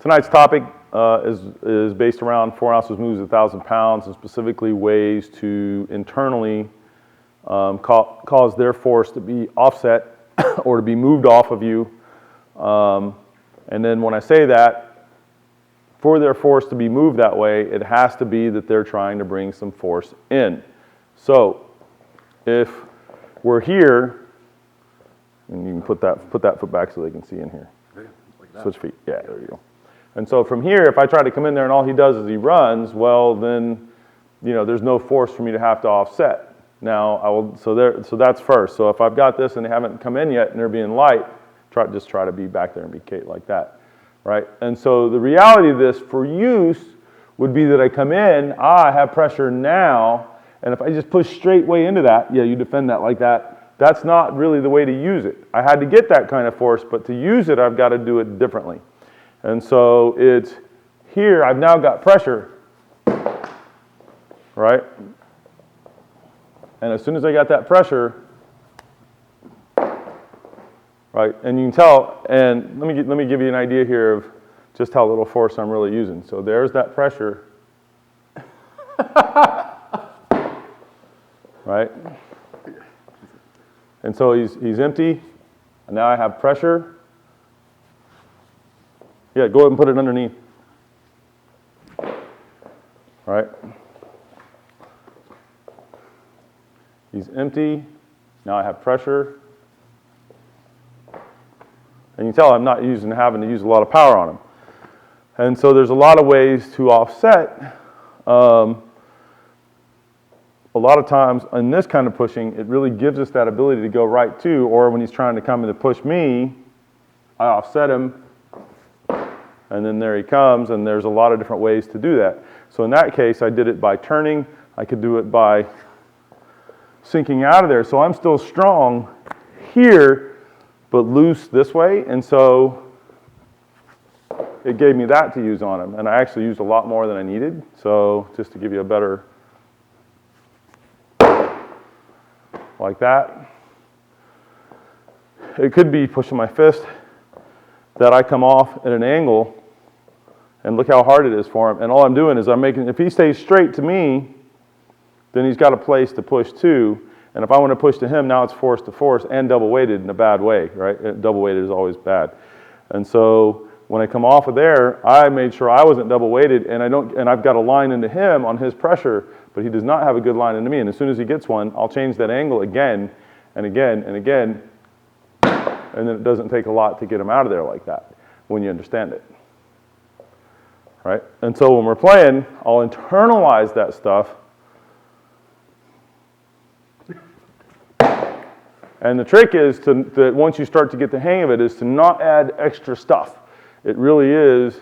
tonight's topic is based around 4 ounces moves 1,000 pounds, and specifically ways to internally cause their force to be offset or to be moved off of you. And then when I say that, for their force to be moved that way, it has to be that they're trying to bring some force in. So if we're here, and you can put that foot back so they can see in here. Like that. Switch feet. Yeah, there you go. And so from here, if I try to come in there and all he does is he runs, well then, you know, there's no force for me to have to offset. Now I will. So that's first. So if I've got this and they haven't come in yet and they're being light, just try to be back there and be Kate like that, right? And so the reality of this for use would be that I come in, I have pressure now, and if I just push straight way into that, yeah, you defend that like that. That's not really the way to use it. I had to get that kind of force, but to use it, I've got to do it differently. And so it's here, I've now got pressure, right? And as soon as I got that pressure, right, and you can tell, and let me give you an idea here of just how little force I'm really using. So there's that pressure, right? And so he's empty, and now I have pressure. Yeah, go ahead and put it underneath. Right? He's empty, now I have pressure. And you can tell I'm not having to use a lot of power on him. And so there's a lot of ways to offset. A lot of times in this kind of pushing, it really gives us that ability to go right to, or when he's trying to come in to push me, I offset him, and then there he comes, and there's a lot of different ways to do that. So in that case, I did it by turning. I could do it by sinking out of there. So I'm still strong here, but loose this way, and so it gave me that to use on him. And I actually used a lot more than I needed, so just to give you a better, like that. It could be pushing my fist that I come off at an angle, and look how hard it is for him. And all I'm doing is I'm making, if he stays straight to me, then he's got a place to push to. And if I want to push to him, now it's force to force and double weighted in a bad way, right? Double weighted is always bad. And so when I come off of there, I made sure I wasn't double weighted, and I've got a line into him on his pressure, but he does not have a good line into me. And as soon as he gets one, I'll change that angle again and again and again, and then it doesn't take a lot to get him out of there like that when you understand it, right? And so when we're playing, I'll internalize that stuff. And the trick is that once you start to get the hang of it, is to not add extra stuff. It really is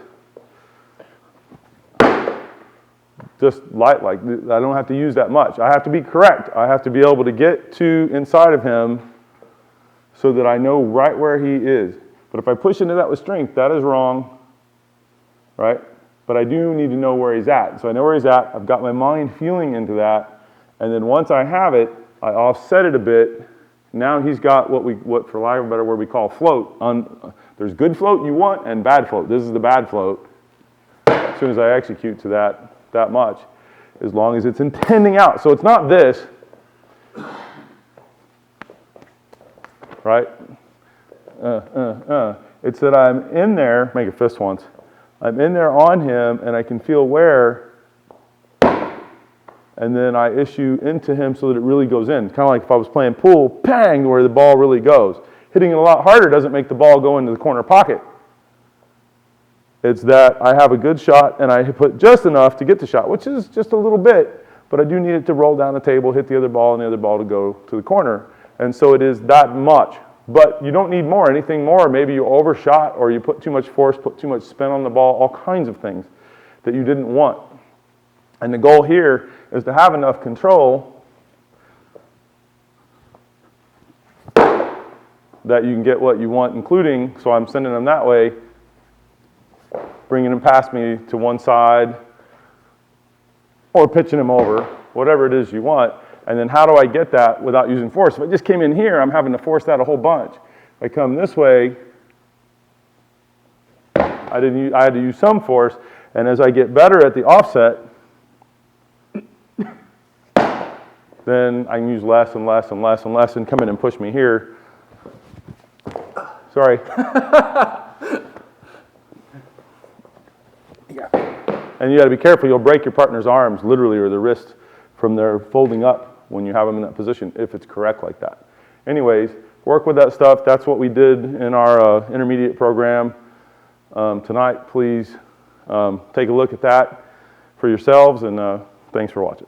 just light, like I don't have to use that much. I have to be correct. I have to be able to get to inside of him so that I know right where he is. But if I push into that with strength, that is wrong, right? But I do need to know where he's at. So I know where he's at. I've got my mind feeling into that. And then once I have it, I offset it a bit. Now he's got what for lack of a better word, we call float. There's good float you want and bad float. This is the bad float. As soon as I execute to that much, as long as it's intending out. So it's not this, right? It's that I'm in there, make a fist once. I'm in there on him and I can feel where, and then I issue into him so that it really goes in. Kind of like if I was playing pool, bang, where the ball really goes. Hitting it a lot harder doesn't make the ball go into the corner pocket. It's that I have a good shot and I put just enough to get the shot, which is just a little bit, but I do need it to roll down the table, hit the other ball, and the other ball to go to the corner. And so it is that much. But you don't need more, anything more. Maybe you overshot or you put too much force, put too much spin on the ball, all kinds of things that you didn't want. And the goal here is to have enough control that you can get what you want, including, so I'm sending them that way, bringing them past me to one side, or pitching them over, whatever it is you want. And then how do I get that without using force? If I just came in here, I'm having to force that a whole bunch. If I come this way, I I had to use some force, and as I get better at the offset, then I can use less and less and less and less and come in and push me here. Sorry. Yeah. And you got to be careful. You'll break your partner's arms, literally, or the wrist from their folding up when you have them in that position, if it's correct like that. Anyways, work with that stuff. That's what we did in our intermediate program. Tonight, please take a look at that for yourselves, and thanks for watching.